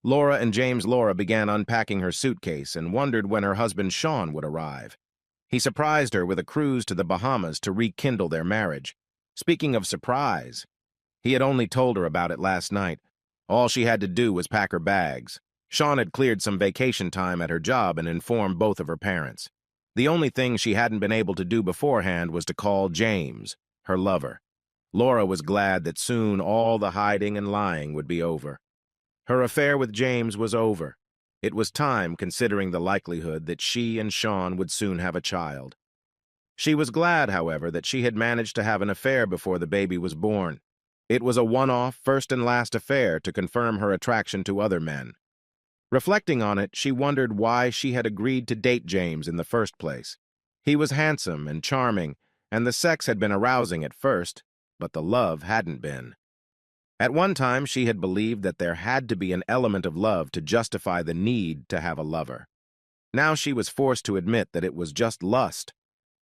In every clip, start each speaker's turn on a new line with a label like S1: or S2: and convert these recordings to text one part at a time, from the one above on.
S1: Laura began unpacking her suitcase and wondered when her husband Sean would arrive. He surprised her with a cruise to the Bahamas to rekindle their marriage. Speaking of surprise, he had only told her about it last night. All she had to do was pack her bags. Sean had cleared some vacation time at her job and informed both of her parents. The only thing she hadn't been able to do beforehand was to call James, her lover. Laura was glad that soon all the hiding and lying would be over. Her affair with James was over. It was time, considering the likelihood that she and Sean would soon have a child. She was glad, however, that she had managed to have an affair before the baby was born. It was a one-off, first and last affair to confirm her attraction to other men. Reflecting on it, she wondered why she had agreed to date James in the first place. He was handsome and charming, and the sex had been arousing at first, but the love hadn't been. At one time, she had believed that there had to be an element of love to justify the need to have a lover. Now she was forced to admit that it was just lust.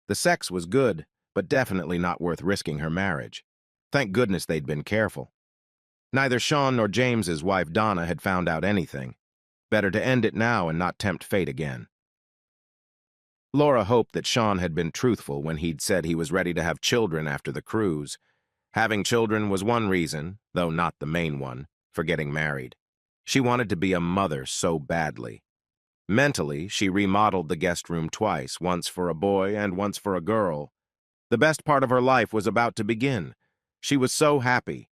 S1: The sex was good, but definitely not worth risking her marriage. Thank goodness they'd been careful. Neither Sean nor James's wife Donna had found out anything. Better to end it now and not tempt fate again. Laura hoped that Sean had been truthful when he'd said he was ready to have children after the cruise. Having children was one reason, though not the main one, for getting married. She wanted to be a mother so badly. Mentally, she remodeled the guest room twice, once for a boy and once for a girl. The best part of her life was about to begin. She was so happy.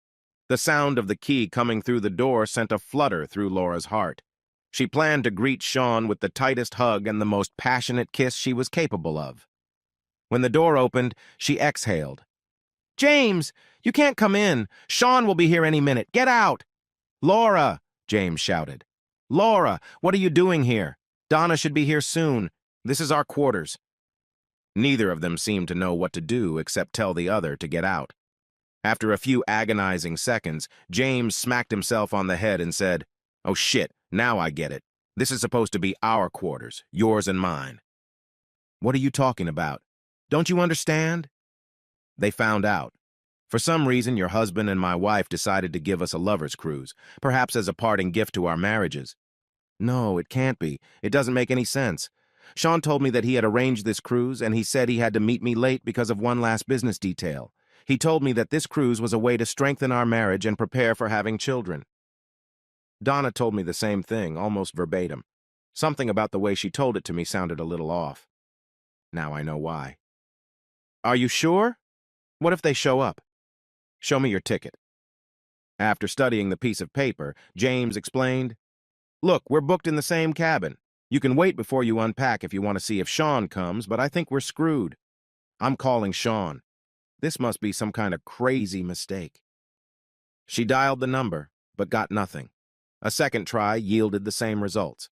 S1: The sound of the key coming through the door sent a flutter through Laura's heart. She planned to greet Sean with the tightest hug and the most passionate kiss she was capable of. When the door opened, she exhaled. "James, you can't come in. Sean will be here any minute. Get out!" "Laura!" James shouted. "Laura, what are you doing here? Donna should be here soon. This is our quarters." Neither of them seemed to know what to do except tell the other to get out. After a few agonizing seconds, James smacked himself on the head and said, "Oh shit, now I get it. This is supposed to be our quarters, yours and mine." "What are you talking about? Don't you understand?" "They found out. For some reason, your husband and my wife decided to give us a lover's cruise, perhaps as a parting gift to our marriages." "No, it can't be. It doesn't make any sense. Sean told me that he had arranged this cruise, and he said he had to meet me late because of one last business detail. He told me that this cruise was a way to strengthen our marriage and prepare for having children." Donna told me the same thing, almost verbatim. Something about the way she told it to me sounded a little off. Now I know why. "Are you sure? What if they show up?" "Show me your ticket." After studying the piece of paper, James explained, "Look, we're booked in the same cabin. You can wait before you unpack if you want to see if Sean comes, but I think we're screwed. I'm calling Sean. This must be some kind of crazy mistake." She dialed the number, but got nothing. A second try yielded the same results.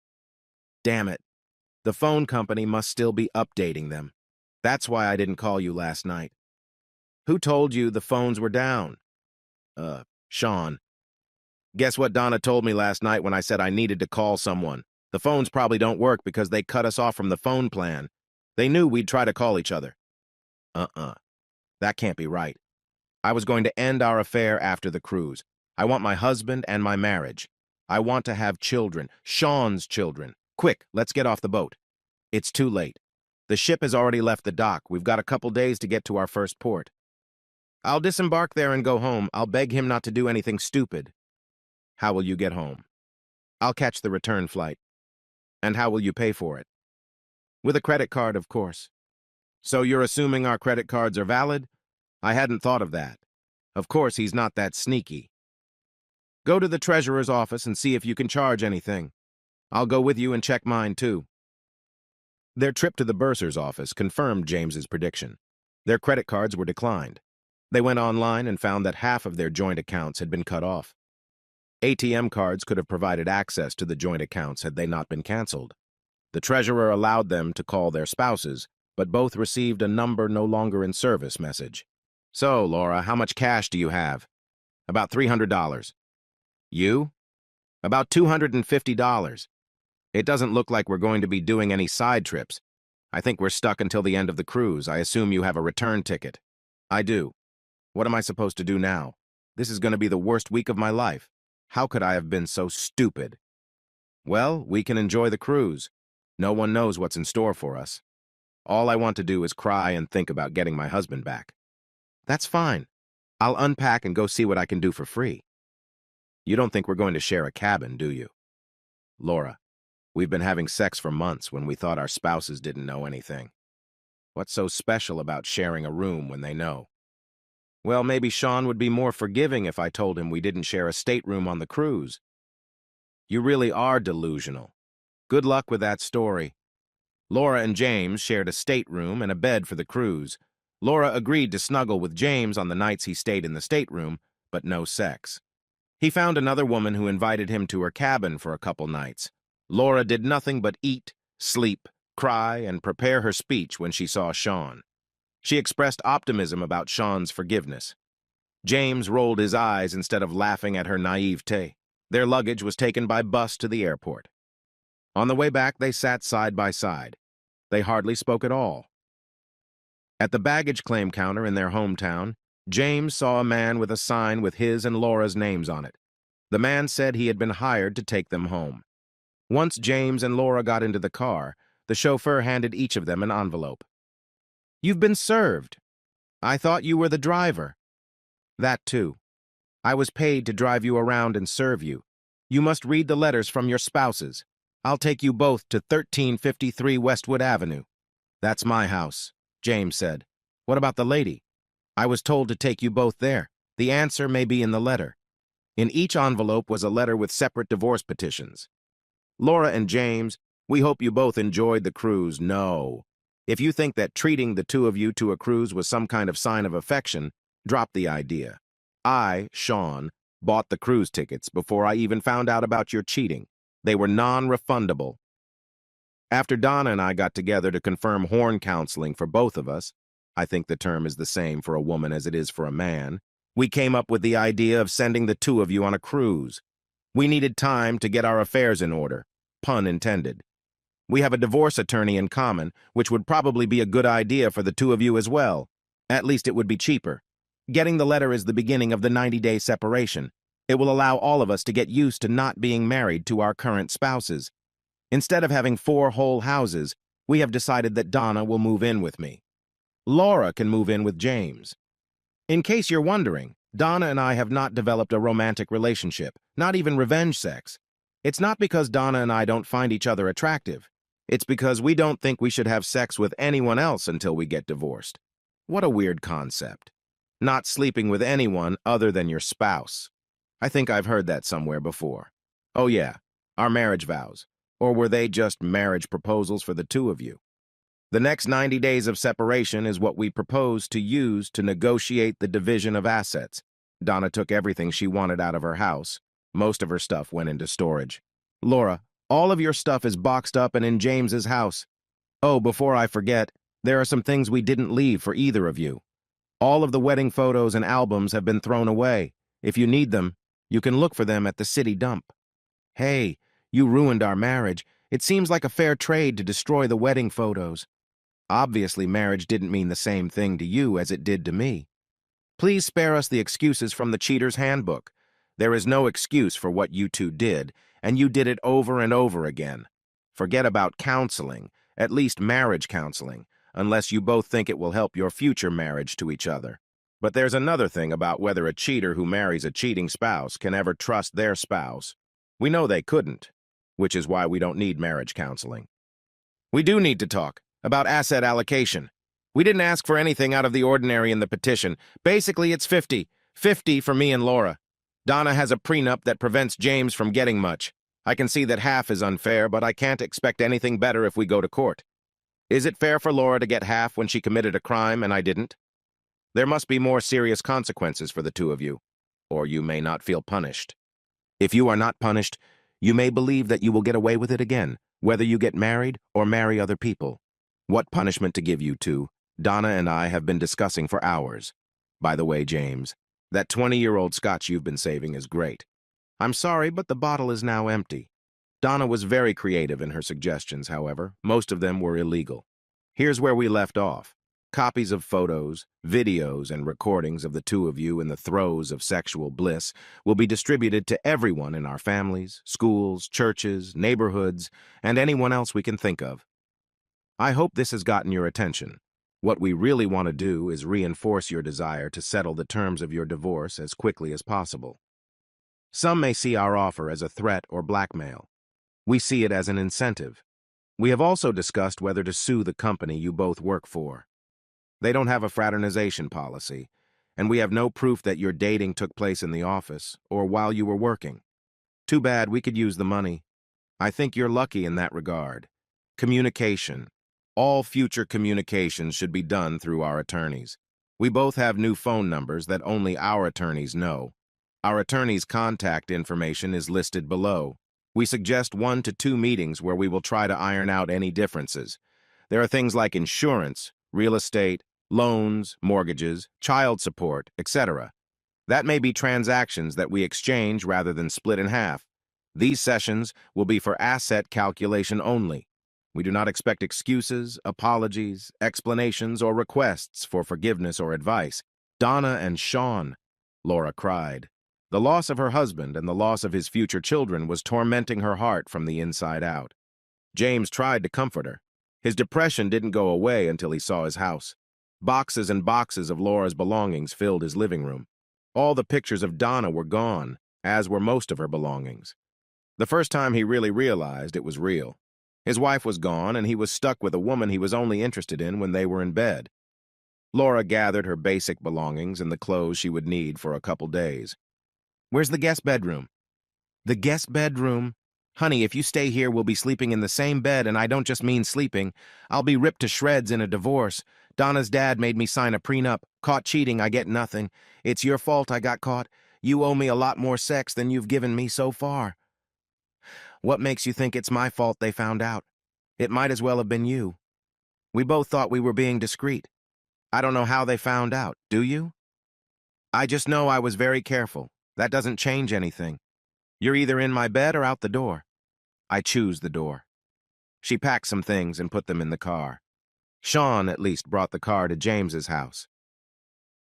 S1: Damn it. The phone company must still be updating them. That's why I didn't call you last night. "Who told you the phones were down?" Sean. Guess what Donna told me last night when I said I needed to call someone? The phones probably don't work because they cut us off from the phone plan. They knew we'd try to call each other. That can't be right. I was going to end our affair after the cruise. I want my husband and my marriage. I want to have children, Sean's children. Quick, let's get off the boat. It's too late. The ship has already left the dock. We've got a couple days to get to our first port. I'll disembark there and go home. I'll beg him not to do anything stupid." "How will you get home?" "I'll catch the return flight." "And how will you pay for it?" "With a credit card, of course." "So you're assuming our credit cards are valid?" "I hadn't thought of that. Of course, he's not that sneaky." "Go to the treasurer's office and see if you can charge anything. I'll go with you and check mine, too." Their trip to the bursar's office confirmed James's prediction. Their credit cards were declined. They went online and found that half of their joint accounts had been cut off. ATM cards could have provided access to the joint accounts had they not been canceled. The treasurer allowed them to call their spouses, but both received a number no longer in service message. "So, Laura, how much cash do you have?" "About $300. "You?" "About $250. It doesn't look like we're going to be doing any side trips. I think we're stuck until the end of the cruise. I assume you have a return ticket." "I do." "What am I supposed to do now? This is going to be the worst week of my life. How could I have been so stupid?" Well, we can enjoy the cruise. No one knows what's in store for us. All I want to do is cry and think about getting my husband back. That's fine. I'll unpack and go see what I can do for free. You don't think we're going to share a cabin, do you? Laura, we've been having sex for months when we thought our spouses didn't know anything. What's so special about sharing a room when they know? Well, maybe Sean would be more forgiving if I told him we didn't share a stateroom on the cruise. You really are delusional. Good luck with that story. Laura and James shared a stateroom and a bed for the cruise. Laura agreed to snuggle with James on the nights he stayed in the stateroom, but no sex. He found another woman who invited him to her cabin for a couple nights. Laura did nothing but eat, sleep, cry, and prepare her speech when she saw Sean. She expressed optimism about Sean's forgiveness. James rolled his eyes instead of laughing at her naivete. Their luggage was taken by bus to the airport. On the way back, they sat side by side. They hardly spoke at all. At the baggage claim counter in their hometown, James saw a man with a sign with his and Laura's names on it. The man said he had been hired to take them home. Once James and Laura got into the car, the chauffeur handed each of them an envelope. "You've been served. I thought you were the driver." "That too. I was paid to drive you around and serve you. You must read the letters from your spouses. I'll take you both to 1353 Westwood Avenue." "That's my house," James said. "What about the lady?" "I was told to take you both there. The answer may be in the letter." In each envelope was a letter with separate divorce petitions. Laura and James, we hope you both enjoyed the cruise. No. If you think that treating the two of you to a cruise was some kind of sign of affection, drop the idea. I, Sean, bought the cruise tickets before I even found out about your cheating. They were non-refundable. After Donna and I got together to confirm horn counseling for both of us, I think the term is the same for a woman as it is for a man, we came up with the idea of sending the two of you on a cruise. We needed time to get our affairs in order, pun intended. We have a divorce attorney in common, which would probably be a good idea for the two of you as well. At least it would be cheaper. Getting the letter is the beginning of the 90-day separation. It will allow all of us to get used to not being married to our current spouses. Instead of having 4 whole houses, we have decided that Donna will move in with me. Laura can move in with James. In case you're wondering, Donna and I have not developed a romantic relationship, not even revenge sex. It's not because Donna and I don't find each other attractive. It's because we don't think we should have sex with anyone else until we get divorced. What a weird concept. Not sleeping with anyone other than your spouse. I think I've heard that somewhere before. Oh yeah, our marriage vows. Or were they just marriage proposals for the two of you? The next 90 days of separation is what we propose to use to negotiate the division of assets. Donna took everything she wanted out of her house. Most of her stuff went into storage. Laura, all of your stuff is boxed up and in James's house. Oh, before I forget, there are some things we didn't leave for either of you. All of the wedding photos and albums have been thrown away. If you need them, you can look for them at the city dump. Hey, you ruined our marriage. It seems like a fair trade to destroy the wedding photos. Obviously, marriage didn't mean the same thing to you as it did to me. Please spare us the excuses from the cheater's handbook. There is no excuse for what you two did, and you did it over and over again. Forget about counseling, at least marriage counseling, unless you both think it will help your future marriage to each other. But there's another thing about whether a cheater who marries a cheating spouse can ever trust their spouse. We know they couldn't, which is why we don't need marriage counseling. We do need to talk about asset allocation. We didn't ask for anything out of the ordinary in the petition. Basically, it's 50-50 for me and Laura. Donna has a prenup that prevents James from getting much. I can see that half is unfair, but I can't expect anything better if we go to court. Is it fair for Laura to get half when she committed a crime and I didn't? There must be more serious consequences for the two of you, or you may not feel punished. If you are not punished, you may believe that you will get away with it again, whether you get married or marry other people. What punishment to give you two, Donna and I have been discussing for hours. By the way, James, that 20-year-old scotch you've been saving is great. I'm sorry, but the bottle is now empty. Donna was very creative in her suggestions, however. Most of them were illegal. Here's where we left off. Copies of photos, videos, and recordings of the two of you in the throes of sexual bliss will be distributed to everyone in our families, schools, churches, neighborhoods, and anyone else we can think of. I hope this has gotten your attention. What we really want to do is reinforce your desire to settle the terms of your divorce as quickly as possible. Some may see our offer as a threat or blackmail. We see it as an incentive. We have also discussed whether to sue the company you both work for. They don't have a fraternization policy, and we have no proof that your dating took place in the office or while you were working. Too bad, we could use the money. I think you're lucky in that regard. Communication. All future communications should be done through our attorneys. We both have new phone numbers that only our attorneys know. Our attorney's contact information is listed below. We suggest 1 to 2 meetings where we will try to iron out any differences. There are things like insurance, real estate, loans, mortgages, child support, etc. That may be transactions that we exchange rather than split in half. These sessions will be for asset calculation only. We do not expect excuses, apologies, explanations, or requests for forgiveness or advice. Donna and Sean, Laura cried. The loss of her husband and the loss of his future children was tormenting her heart from the inside out. James tried to comfort her. His depression didn't go away until he saw his house. Boxes and boxes of Laura's belongings filled his living room. All the pictures of Donna were gone, as were most of her belongings. The first time he really realized it was real. His wife was gone, and he was stuck with a woman he was only interested in when they were in bed. Laura gathered her basic belongings and the clothes she would need for a couple days. "Where's the guest bedroom?" "The guest bedroom? Honey, if you stay here, we'll be sleeping in the same bed, and I don't just mean sleeping. I'll be ripped to shreds in a divorce. Donna's dad made me sign a prenup. Caught cheating, I get nothing. It's your fault I got caught. You owe me a lot more sex than you've given me so far." "What makes you think it's my fault they found out? It might as well have been you. We both thought we were being discreet. I don't know how they found out, do you? I just know I was very careful. That doesn't change anything. You're either in my bed or out the door. I choose the door." She packed some things and put them in the car. Sean at least brought the car to James's house.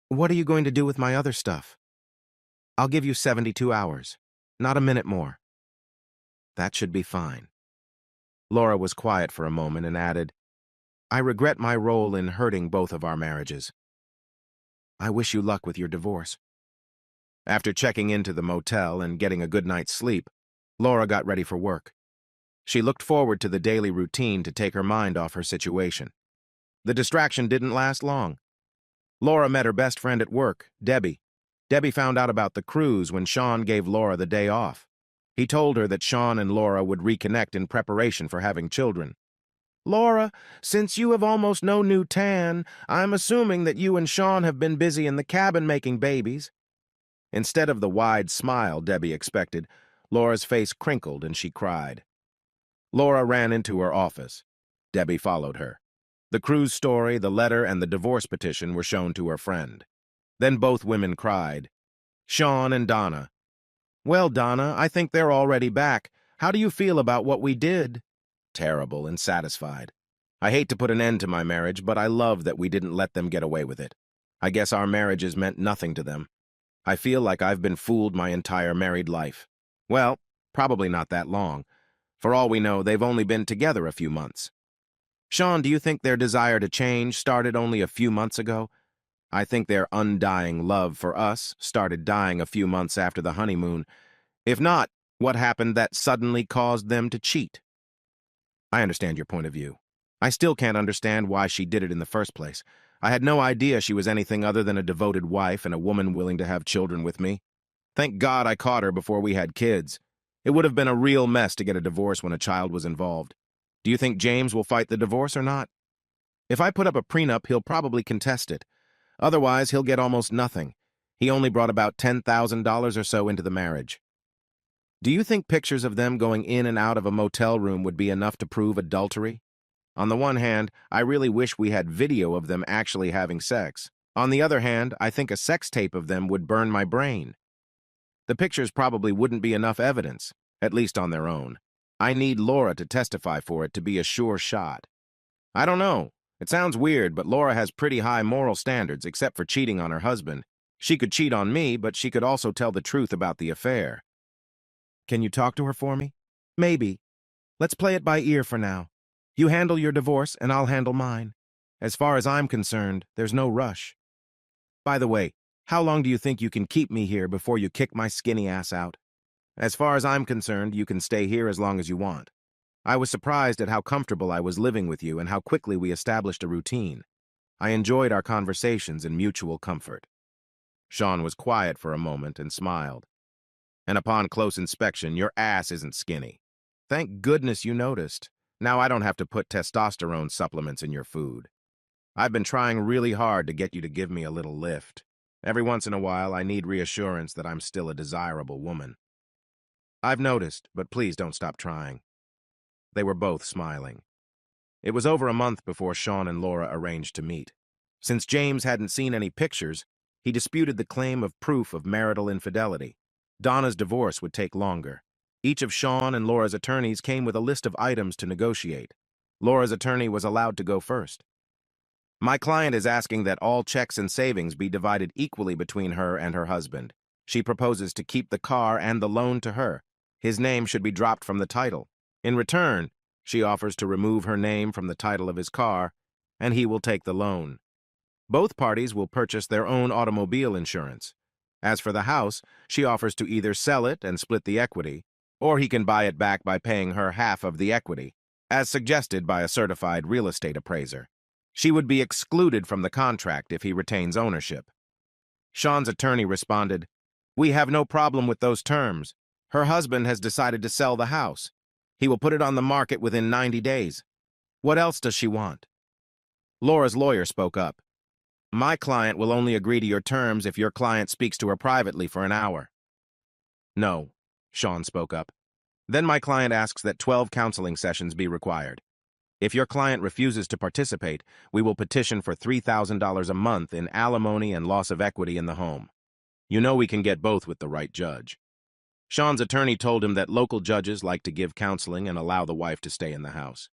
S1: "What are you going to do with my other stuff?" "I'll give you 72 hours. Not a minute more." "That should be fine." Laura was quiet for a moment and added, "I regret my role in hurting both of our marriages. I wish you luck with your divorce." After checking into the motel and getting a good night's sleep, Laura got ready for work. She looked forward to the daily routine to take her mind off her situation. The distraction didn't last long. Laura met her best friend at work, Debbie. Debbie found out about the cruise when Sean gave Laura the day off. He told her that Sean and Laura would reconnect in preparation for having children. "Laura, since you have almost no new tan, I'm assuming that you and Sean have been busy in the cabin making babies." Instead of the wide smile Debbie expected, Laura's face crinkled and she cried. Laura ran into her office. Debbie followed her. The cruise story, the letter, and the divorce petition were shown to her friend. Then both women cried. Sean and Donna. "Well, Donna, I think they're already back. How do you feel about what we did?" Terrible and satisfied. "I hate to put an end to my marriage, but I love that we didn't let them get away with it. I guess our marriages meant nothing to them. I feel like I've been fooled my entire married life. Well, probably not that long. For all we know, they've only been together a few months." "Sean, do you think their desire to change started only a few months ago?" "I think their undying love for us started dying a few months after the honeymoon. If not, what happened that suddenly caused them to cheat?" "I understand your point of view. I still can't understand why she did it in the first place. I had no idea she was anything other than a devoted wife and a woman willing to have children with me. Thank God I caught her before we had kids. It would have been a real mess to get a divorce when a child was involved. Do you think James will fight the divorce or not? If I put up a prenup, he'll probably contest it. Otherwise, he'll get almost nothing. He only brought about $10,000 or so into the marriage. Do you think pictures of them going in and out of a motel room would be enough to prove adultery? On the one hand, I really wish we had video of them actually having sex. On the other hand, I think a sex tape of them would burn my brain. The pictures probably wouldn't be enough evidence, at least on their own. I need Laura to testify for it to be a sure shot. I don't know. It sounds weird, but Laura has pretty high moral standards, except for cheating on her husband. She could cheat on me, but she could also tell the truth about the affair. Can you talk to her for me? Maybe. Let's play it by ear for now. You handle your divorce, and I'll handle mine. As far as I'm concerned, there's no rush. By the way, how long do you think you can keep me here before you kick my skinny ass out? As far as I'm concerned, you can stay here as long as you want. I was surprised at how comfortable I was living with you and how quickly we established a routine. I enjoyed our conversations and mutual comfort. Sean was quiet for a moment and smiled. And upon close inspection, your ass isn't skinny. Thank goodness you noticed. Now I don't have to put testosterone supplements in your food. I've been trying really hard to get you to give me a little lift. Every once in a while, I need reassurance that I'm still a desirable woman. I've noticed, but please don't stop trying. They were both smiling. It was over a month before Sean and Laura arranged to meet. Since James hadn't seen any pictures, he disputed the claim of proof of marital infidelity. Donna's divorce would take longer. Each of Sean and Laura's attorneys came with a list of items to negotiate. Laura's attorney was allowed to go first. My client is asking that all checks and savings be divided equally between her and her husband. She proposes to keep the car and the loan to her. His name should be dropped from the title. In return, she offers to remove her name from the title of his car, and he will take the loan. Both parties will purchase their own automobile insurance. As for the house, she offers to either sell it and split the equity, or he can buy it back by paying her half of the equity, as suggested by a certified real estate appraiser. She would be excluded from the contract if he retains ownership. Sean's attorney responded, "We have no problem with those terms. Her husband has decided to sell the house. He will put it on the market within 90 days. What else does she want?" Laura's lawyer spoke up. "My client will only agree to your terms if your client speaks to her privately for an hour." "No," Sean spoke up. "Then my client asks that 12 counseling sessions be required. If your client refuses to participate, we will petition for $3,000 a month in alimony and loss of equity in the home. You know we can get both with the right judge." Sean's attorney told him that local judges like to give counseling and allow the wife to stay in the house.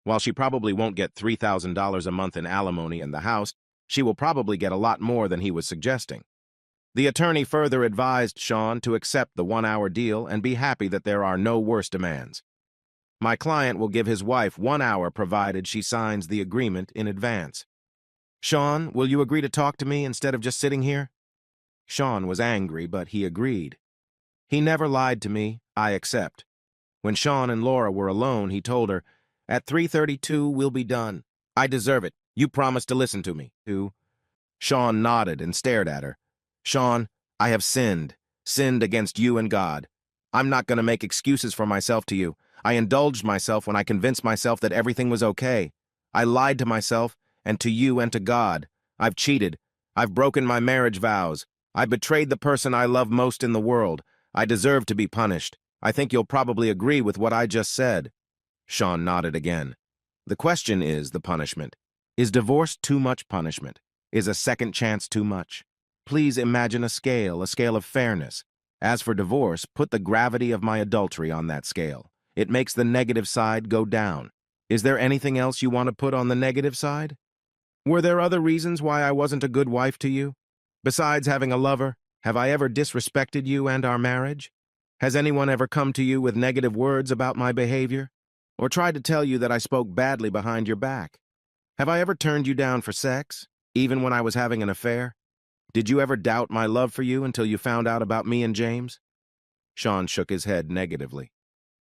S1: While she probably won't get $3,000 a month in alimony in the house, she will probably get a lot more than he was suggesting. The attorney further advised Sean to accept the 1-hour deal and be happy that there are no worse demands. My client will give his wife 1 hour provided she signs the agreement in advance. Sean, will you agree to talk to me instead of just sitting here? Sean was angry, but he agreed. He never lied to me, I accept. When Sean and Laura were alone, he told her, "At 3:32, we'll be done. I deserve it. You promised to listen to me, too." Sean nodded and stared at her. "Sean, I have sinned against you and God. I'm not going to make excuses for myself to you. I indulged myself when I convinced myself that everything was okay. I lied to myself and to you and to God. I've cheated. I've broken my marriage vows. I betrayed the person I love most in the world. I deserve to be punished. I think you'll probably agree with what I just said." Sean nodded again. "The question is the punishment. Is divorce too much punishment? Is a second chance too much? Please imagine a scale of fairness. As for divorce, put the gravity of my adultery on that scale. It makes the negative side go down. Is there anything else you want to put on the negative side? Were there other reasons why I wasn't a good wife to you? Besides having a lover, have I ever disrespected you and our marriage? Has anyone ever come to you with negative words about my behavior? Or tried to tell you that I spoke badly behind your back? Have I ever turned you down for sex, even when I was having an affair? Did you ever doubt my love for you until you found out about me and James?" Sean shook his head negatively.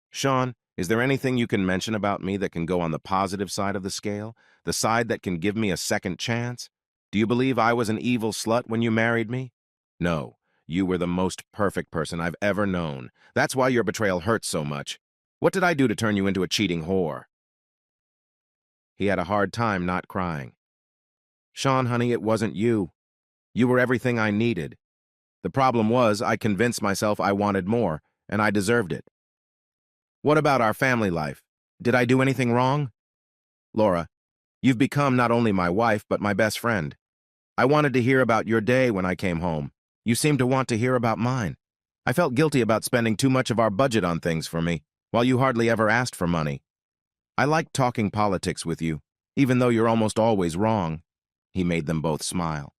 S1: "Sean, is there anything you can mention about me that can go on the positive side of the scale, the side that can give me a second chance? Do you believe I was an evil slut when you married me? No, you were the most perfect person I've ever known. That's why your betrayal hurts so much. What did I do to turn you into a cheating whore?" He had a hard time not crying. "Sean, honey, it wasn't you. You were everything I needed. The problem was I convinced myself I wanted more, and I deserved it. What about our family life? Did I do anything wrong? Laura, you've become not only my wife, but my best friend. I wanted to hear about your day when I came home. You seemed to want to hear about mine. I felt guilty about spending too much of our budget on things for me, while you hardly ever asked for money. I liked talking politics with you. even though you're almost always wrong." He made them both smile.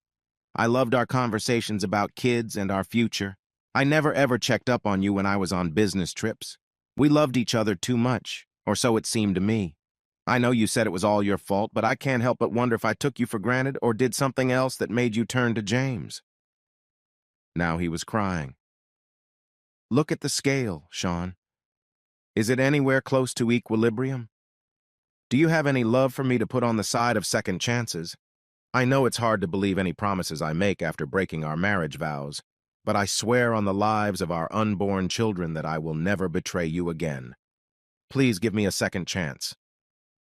S1: "I loved our conversations about kids and our future. I never ever checked up on you when I was on business trips. We loved each other too much, or so it seemed to me. I know you said it was all your fault, but I can't help but wonder if I took you for granted or did something else that made you turn to James." Now he was crying. "Look at the scale, Sean. Is it anywhere close to equilibrium? Do you have any love for me to put on the side of second chances? I know it's hard to believe any promises I make after breaking our marriage vows, but I swear on the lives of our unborn children that I will never betray you again. Please give me a second chance."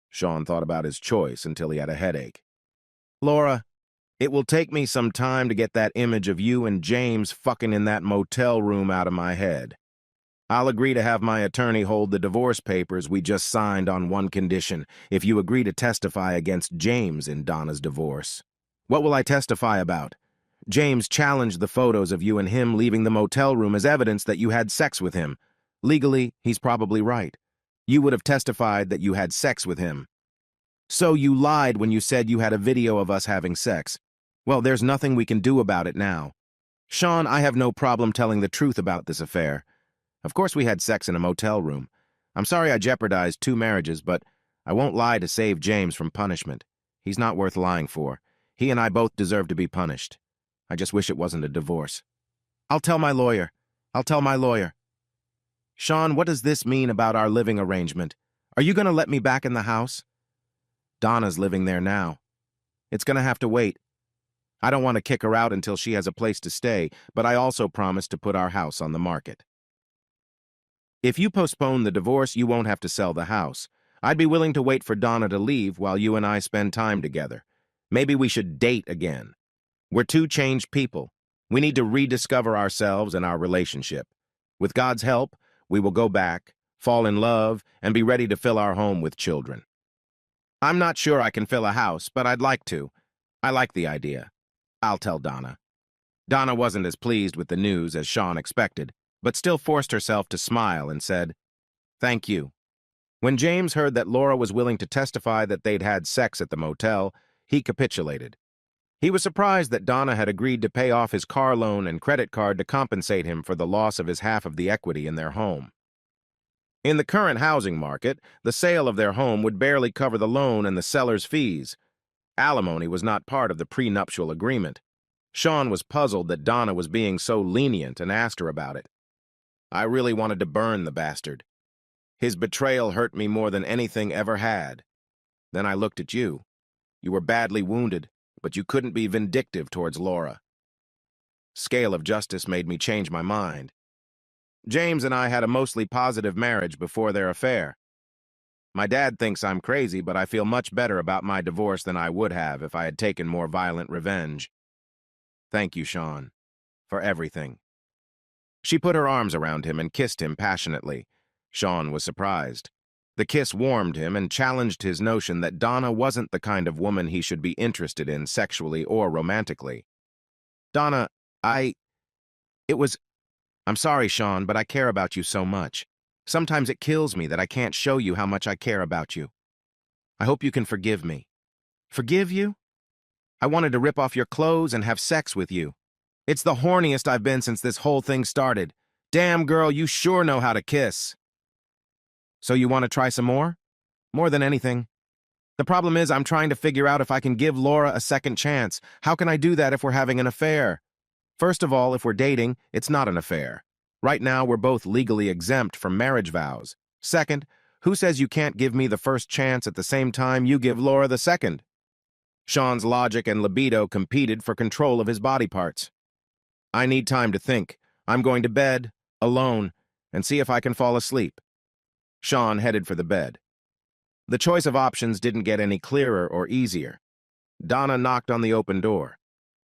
S1: Sean thought about his choice until he had a headache. "Laura, it will take me some time to get that image of you and James fucking in that motel room out of my head. I'll agree to have my attorney hold the divorce papers we just signed on one condition, if you agree to testify against James in Donna's divorce." "What will I testify about?" "James challenged the photos of you and him leaving the motel room as evidence that you had sex with him. Legally, he's probably right. You would have testified that you had sex with him. So you lied when you said you had a video of us having sex. Well, there's nothing we can do about it now. Sean, I have no problem telling the truth about this affair. Of course we had sex in a motel room. I'm sorry I jeopardized 2 marriages, but I won't lie to save James from punishment. He's not worth lying for. He and I both deserve to be punished. I just wish it wasn't a divorce. I'll tell my lawyer. I'll tell my lawyer." "Sean, what does this mean about our living arrangement? Are you going to let me back in the house?" "Donna's living there now. It's going to have to wait. I don't want to kick her out until she has a place to stay, but I also promised to put our house on the market." "If you postpone the divorce, you won't have to sell the house. I'd be willing to wait for Donna to leave while you and I spend time together. Maybe we should date again. We're 2 changed people. We need to rediscover ourselves and our relationship. With God's help, we will go back, fall in love, and be ready to fill our home with children." "I'm not sure I can fill a house, but I'd like to. I like the idea. I'll tell Donna." Donna wasn't as pleased with the news as Sean expected, but still forced herself to smile and said, "Thank you." When James heard that Laura was willing to testify that they'd had sex at the motel, he capitulated. He was surprised that Donna had agreed to pay off his car loan and credit card to compensate him for the loss of his half of the equity in their home. In the current housing market, the sale of their home would barely cover the loan and the seller's fees. Alimony was not part of the prenuptial agreement. Sean was puzzled that Donna was being so lenient and asked her about it. "I really wanted to burn the bastard. His betrayal hurt me more than anything ever had. Then I looked at you. You were badly wounded, but you couldn't be vindictive towards Laura. Scale of justice made me change my mind. James and I had a mostly positive marriage before their affair. My dad thinks I'm crazy, but I feel much better about my divorce than I would have if I had taken more violent revenge. Thank you, Sean, for everything." She put her arms around him and kissed him passionately. Sean was surprised. The kiss warmed him and challenged his notion that Donna wasn't the kind of woman he should be interested in sexually or romantically. "Donna, I'm sorry, Sean, but I care about you so much. Sometimes it kills me that I can't show you how much I care about you. I hope you can forgive me." "Forgive you? I wanted to rip off your clothes and have sex with you. It's the horniest I've been since this whole thing started. Damn, girl, you sure know how to kiss." "So you want to try some more?" "More than anything. The problem is I'm trying to figure out if I can give Laura a second chance. How can I do that if we're having an affair? First of all, if we're dating, it's not an affair. Right now, we're both legally exempt from marriage vows. Second, who says you can't give me the first chance at the same time you give Laura the second?" Sean's logic and libido competed for control of his body parts. "I need time to think. I'm going to bed, alone, and see if I can fall asleep." Sean headed for the bed. The choice of options didn't get any clearer or easier. Donna knocked on the open door.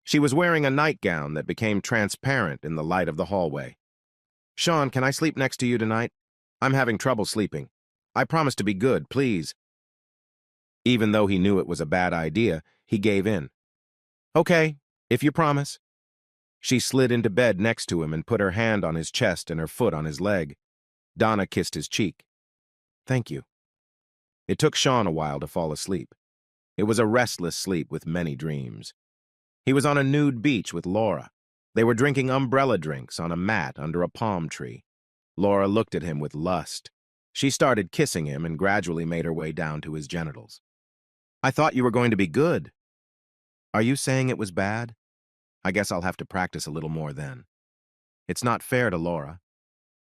S1: She was wearing a nightgown that became transparent in the light of the hallway. "Sean, can I sleep next to you tonight? I'm having trouble sleeping. I promise to be good, please." Even though he knew it was a bad idea, he gave in. "Okay, if you promise." She slid into bed next to him and put her hand on his chest and her foot on his leg. Donna kissed his cheek. "Thank you." It took Sean a while to fall asleep. It was a restless sleep with many dreams. He was on a nude beach with Laura. They were drinking umbrella drinks on a mat under a palm tree. Laura looked at him with lust. She started kissing him and gradually made her way down to his genitals. "I thought you were going to be good." "Are you saying it was bad? I guess I'll have to practice a little more then." "It's not fair to Laura.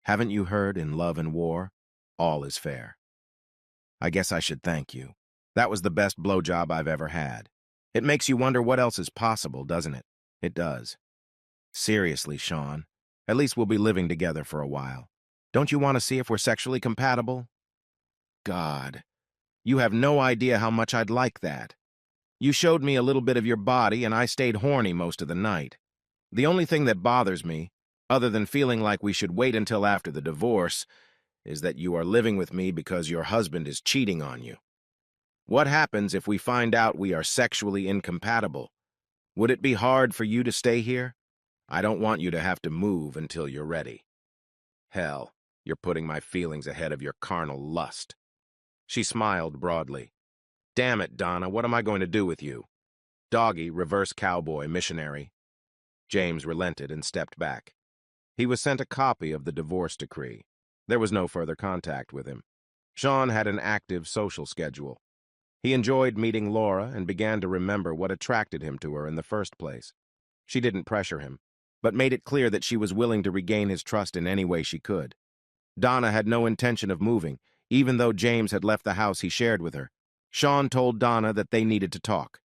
S1: Haven't you heard in love and war, all is fair?" "I guess I should thank you. That was the best blowjob I've ever had. It makes you wonder what else is possible, doesn't it?" "It does." "Seriously, Sean, at least we'll be living together for a while. Don't you want to see if we're sexually compatible?" "God, you have no idea how much I'd like that. You showed me a little bit of your body and I stayed horny most of the night. The only thing that bothers me, other than feeling like we should wait until after the divorce, is that you are living with me because your husband is cheating on you. What happens if we find out we are sexually incompatible? Would it be hard for you to stay here? I don't want you to have to move until you're ready." "Hell, you're putting my feelings ahead of your carnal lust." She smiled broadly. "Damn it, Donna, what am I going to do with you? Doggy, reverse cowboy, missionary." James relented and stepped back. He was sent a copy of the divorce decree. There was no further contact with him. Sean had an active social schedule. He enjoyed meeting Laura and began to remember what attracted him to her in the first place. She didn't pressure him, but made it clear that she was willing to regain his trust in any way she could. Donna had no intention of moving, even though James had left the house he shared with her. Sean told Donna that they needed to talk.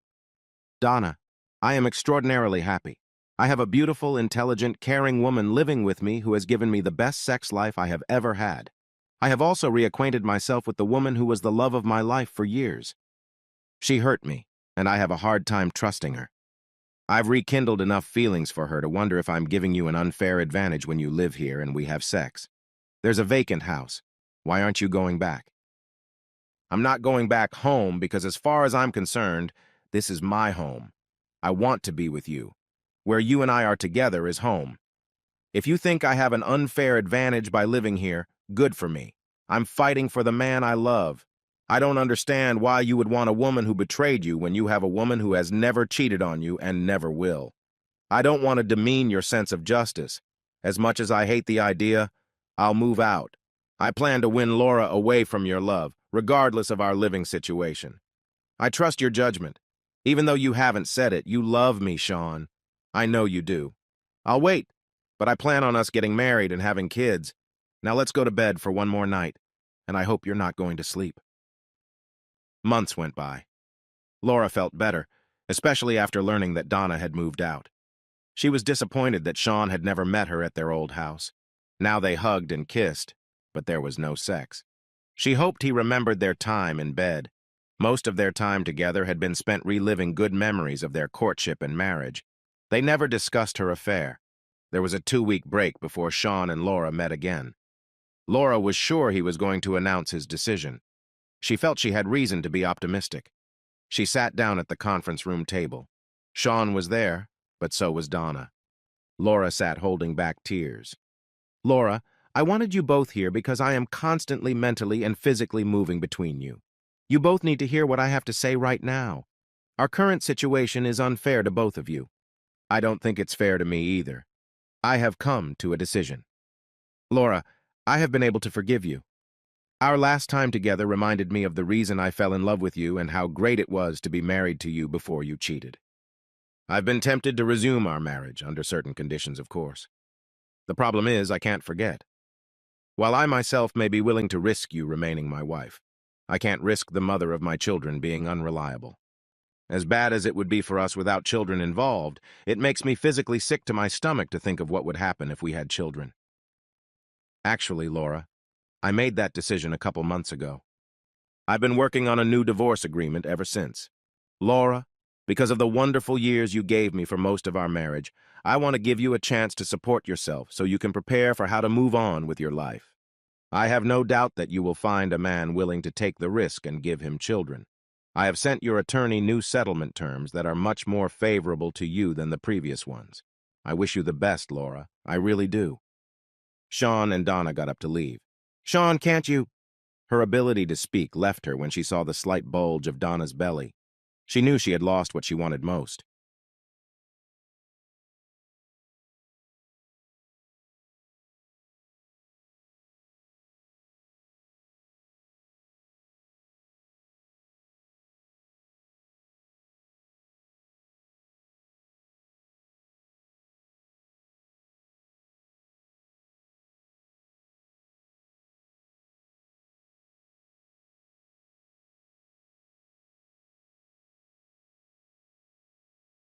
S1: "Donna, I am extraordinarily happy. I have a beautiful, intelligent, caring woman living with me who has given me the best sex life I have ever had. I have also reacquainted myself with the woman who was the love of my life for years. She hurt me, and I have a hard time trusting her. I've rekindled enough feelings for her to wonder if I'm giving you an unfair advantage when you live here and we have sex. There's a vacant house. Why aren't you going back?" "I'm not going back home because as far as I'm concerned, this is my home. I want to be with you. Where you and I are together is home. If you think I have an unfair advantage by living here, good for me. I'm fighting for the man I love. I don't understand why you would want a woman who betrayed you when you have a woman who has never cheated on you and never will. I don't want to demean your sense of justice. As much as I hate the idea, I'll move out. I plan to win Laura away from your love, regardless of our living situation. I trust your judgment. Even though you haven't said it, you love me, Sean. I know you do. I'll wait, but I plan on us getting married and having kids. Now let's go to bed for one more night, and I hope you're not going to sleep." Months went by. Laura felt better, especially after learning that Donna had moved out. She was disappointed that Sean had never met her at their old house. Now they hugged and kissed, but there was no sex. She hoped he remembered their time in bed. Most of their time together had been spent reliving good memories of their courtship and marriage. They never discussed her affair. There was a 2-week break before Sean and Laura met again. Laura was sure he was going to announce his decision. She felt she had reason to be optimistic. She sat down at the conference room table. Sean was there, but so was Donna. Laura sat holding back tears. "Laura, I wanted you both here because I am constantly mentally and physically moving between you. You both need to hear what I have to say right now. Our current situation is unfair to both of you. I don't think it's fair to me either. I have come to a decision. Laura, I have been able to forgive you. Our last time together reminded me of the reason I fell in love with you and how great it was to be married to you before you cheated. I've been tempted to resume our marriage, under certain conditions, of course. The problem is I can't forget. While I myself may be willing to risk you remaining my wife, I can't risk the mother of my children being unreliable. As bad as it would be for us without children involved, it makes me physically sick to my stomach to think of what would happen if we had children. Actually, Laura, I made that decision a couple months ago. I've been working on a new divorce agreement ever since. Laura, because of the wonderful years you gave me for most of our marriage, I want to give you a chance to support yourself so you can prepare for how to move on with your life. I have no doubt that you will find a man willing to take the risk and give him children. I have sent your attorney new settlement terms that are much more favorable to you than the previous ones. I wish you the best, Laura. I really do." Sean and Donna got up to leave. "Sean, can't you—" Her ability to speak left her when she saw the slight bulge of Donna's belly. She knew she had lost what she wanted most.